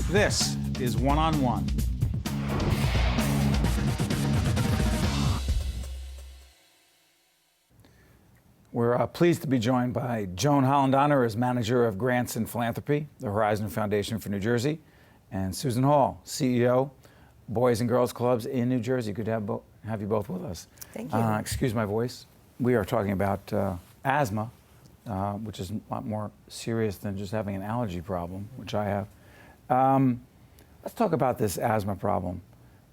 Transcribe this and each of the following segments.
This is One on One. We're pleased to be joined by Joan Hollendonner as Manager of Grants and Philanthropy, the Horizon Foundation for New Jersey, and Susan Hall, CEO, Boys and Girls Clubs in New Jersey. Good to have you both with us. Thank you. Excuse my voice. We are talking about asthma, which is a lot more serious than just having an allergy problem, which I have. Let's talk about this asthma problem.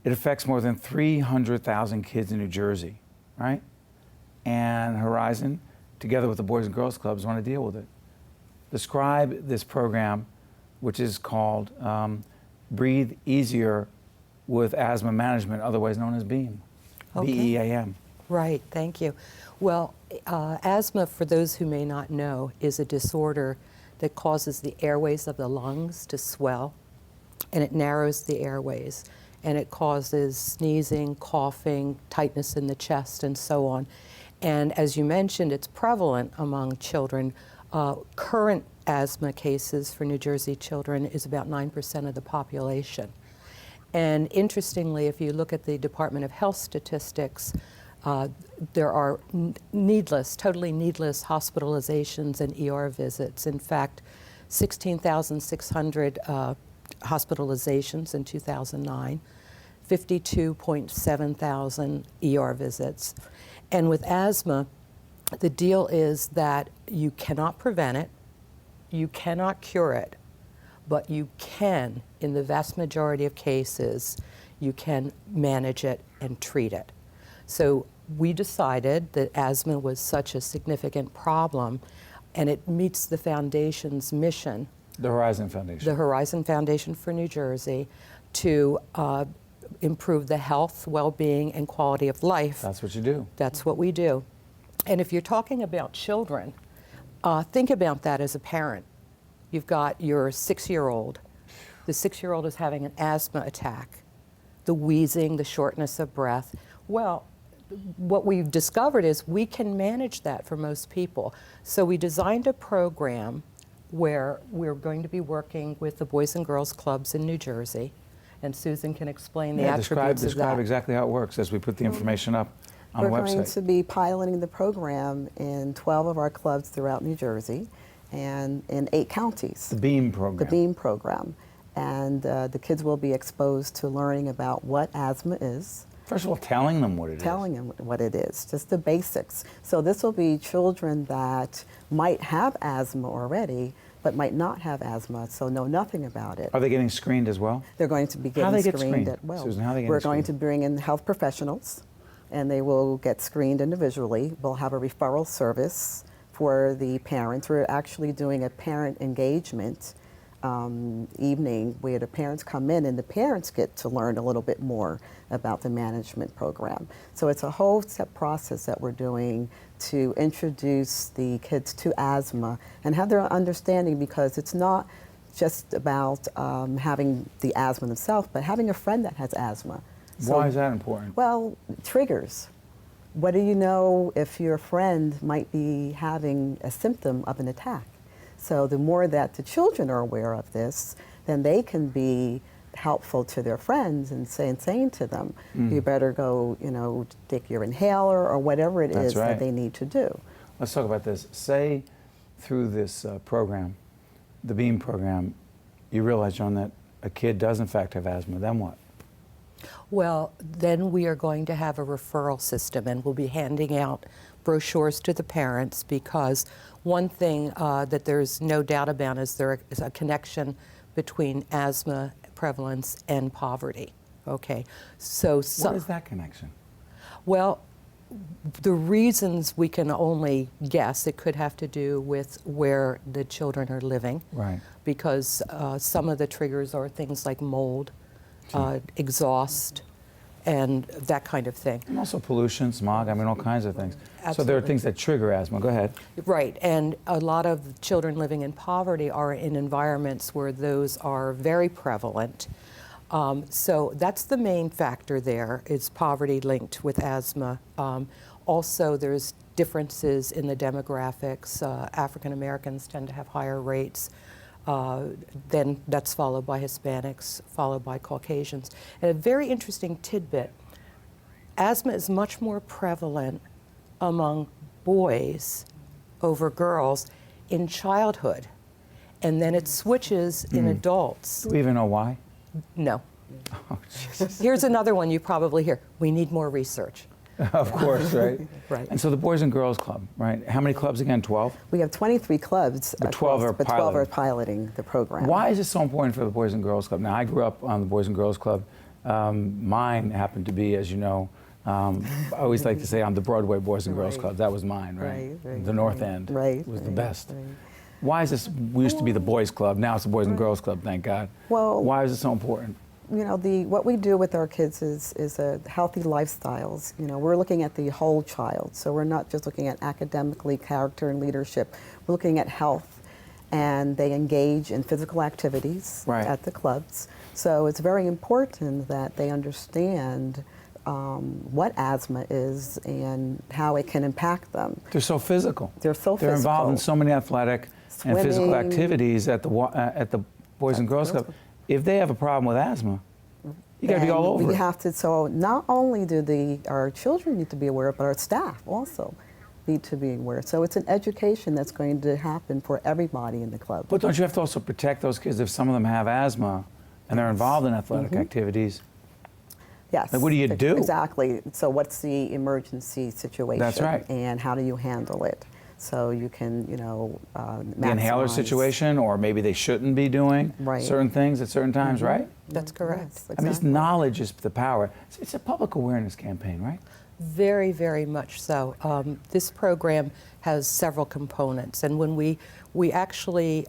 It affects more than 300,000 kids in New Jersey, right? And Horizon, together with the Boys and Girls Clubs, want to deal with it. Describe this program, which is called Breathe Easier with Asthma Management, otherwise known as BEAM. Okay. B-E-A-M. Right, thank you. Well, asthma, for those who may not know, is a disorder that causes the airways of the lungs to swell, and it narrows the airways, and it causes sneezing, coughing, tightness in the chest, and so on. And as you mentioned, it's prevalent among children. Current asthma cases for New Jersey children is about 9% of the population. And interestingly, if you look at the Department of Health statistics, there are totally needless hospitalizations and ER visits. In fact, 16,600 hospitalizations in 2009, 52.7 thousand ER visits. And with asthma, the deal is that you cannot prevent it, you cannot cure it, but you can, in the vast majority of cases, you can manage it and treat it. So we decided that asthma was such a significant problem, and it meets the Foundation's mission. The Horizon Foundation. The Horizon Foundation for New Jersey, to improve the health, well-being, and quality of life. That's what you do. That's what we do. And if you're talking about children, think about that as a parent. You've got your 6-year-old. The 6-year-old is having an asthma attack, the wheezing, the shortness of breath. Well, what we've discovered is we can manage that for most people. So we designed a program where we're going to be working with the Boys and Girls Clubs in New Jersey, and Susan can explain the attributes of that. Describe exactly how it works as we put the information up on the website. We're going to be piloting the program in 12 of our clubs throughout New Jersey and in 8 counties. The BEAM program. The BEAM program. And the kids will be exposed to learning about what asthma is. First of all, telling them what it is. Telling them what it is, just the basics. So this will be children that might have asthma already, but might not have asthma, so know nothing about it. Are they getting screened as well? They're going to be How getting they get screened screened? well. Susan, how they We're getting going screened? to bring in health professionals, and they will get screened individually. We'll have a referral service for the parents. We're actually doing a parent engagement evening where the parents come in and the parents get to learn a little bit more about the management program. So it's a whole step process that we're doing to introduce the kids to asthma and have their understanding, because it's not just about having the asthma themselves, but having a friend that has asthma. So, why is that important? well, triggers. What do you know if your friend might be having a symptom of an attack? So the more that the children are aware of this, then they can be helpful to their friends and saying to them, you better go, take your inhaler or whatever it is that they need to do. Let's talk about this. Say through this program, the BEAM program, you realize, Joan, that a kid does in fact have asthma, then what? Well, then we are going to have a referral system, and we'll be handing out brochures to the parents, because one thing that there's no doubt about is there is a connection between asthma prevalence and poverty. Okay, so What is that connection? Well, the reasons we can only guess. It could have to do with where the children are living, Right. because some of the triggers are things like mold, exhaust, and that kind of thing. And also pollution, smog, all kinds of things. So there are Absolutely. things that trigger asthma. Go ahead. Right, and a lot of children living in poverty are in environments where those are very prevalent. So that's the main factor there, is poverty linked with asthma. Also, there's differences in the demographics. African Americans tend to have higher rates. Then that's followed by Hispanics, followed by Caucasians. And a very interesting tidbit, asthma is much more prevalent among boys over girls in childhood. And then it switches in adults. Do we even know why? No. Oh, Jesus. Here's another one you probably hear. We need more research. Of course, right? Right. And so the Boys and Girls Club, right? How many clubs again? 12? We have 23 clubs, But 12 are but 12 are piloting. piloting the program. Why is it so important for the Boys and Girls Club? Now, I grew up on the Boys and Girls Club. Mine happened to be, as you know, I always like to say I'm the Broadway Boys and Girls Right. Club. That was mine, right? Right, The North right, End right, was the right, best. right. Why is this? We used to be the Boys Club. Now it's the Boys and Girls Club. Thank God. Well, why is it so important? You know, what we do with our kids is a healthy lifestyles. You know, we're looking at the whole child. So we're not just looking at academically, character, and leadership. We're looking at health. And they engage in physical activities Right. at the clubs. So it's very important that they understand what asthma is and how it can impact them. They're so physical. They're so They're involved in physical. so many athletic and physical Swimming. activities at the Boys and Girls Club. If they have a problem with asthma, you got to be all over We it. have to. So not only do our children need to be aware, but our staff also need to be aware. So it's an education that's going to happen for everybody in the club. But don't you have to also protect those kids if some of them have asthma and they're involved in athletic activities? Yes. Like, what do you do? Exactly. So what's the emergency situation? That's right. And how do you handle it? So you can, you know, The inhaler maximize- situation, or maybe they shouldn't be doing Right. certain things at certain times, right? That's correct. Yes, I mean, it's exactly. knowledge is the power. It's a public awareness campaign, right? Very, very much so. This program has several components, and when we actually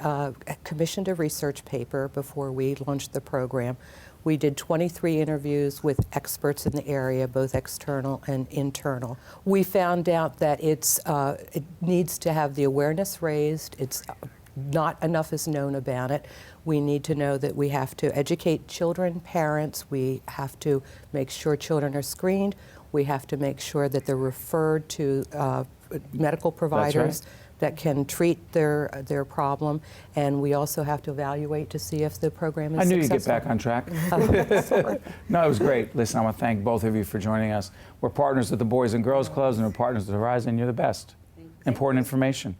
commissioned a research paper before we launched the program. We did 23 interviews with experts in the area, both external and internal. We found out that it needs to have the awareness raised. It's not enough is known about it. We need to know that we have to educate children, parents. We have to make sure children are screened. We have to make sure that they're referred to medical providers that can treat their problem, and we also have to evaluate to see if the program is I knew you'd get successful. back on track. No, it was great. Listen, I want to thank both of you for joining us. We're partners with the Boys and Girls Clubs, and we're partners with Horizon. You're the best. Important information.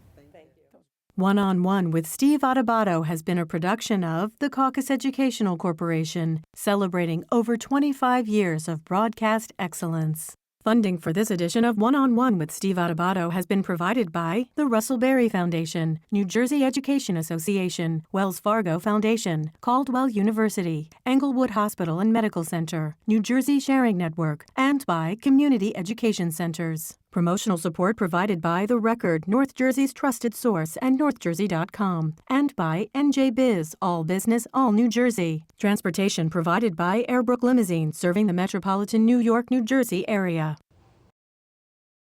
One-on-One with Steve Adubato has been a production of the Caucus Educational Corporation, celebrating over 25 years of broadcast excellence. Funding for this edition of One-on-One with Steve Adubato has been provided by the Russell Berry Foundation, New Jersey Education Association, Wells Fargo Foundation, Caldwell University, Englewood Hospital and Medical Center, New Jersey Sharing Network, and by Community Education Centers. Promotional support provided by The Record, North Jersey's trusted source, and NorthJersey.com, and by NJ Biz, all business, all New Jersey. Transportation provided by Airbrook Limousine, serving the metropolitan New York, New Jersey area.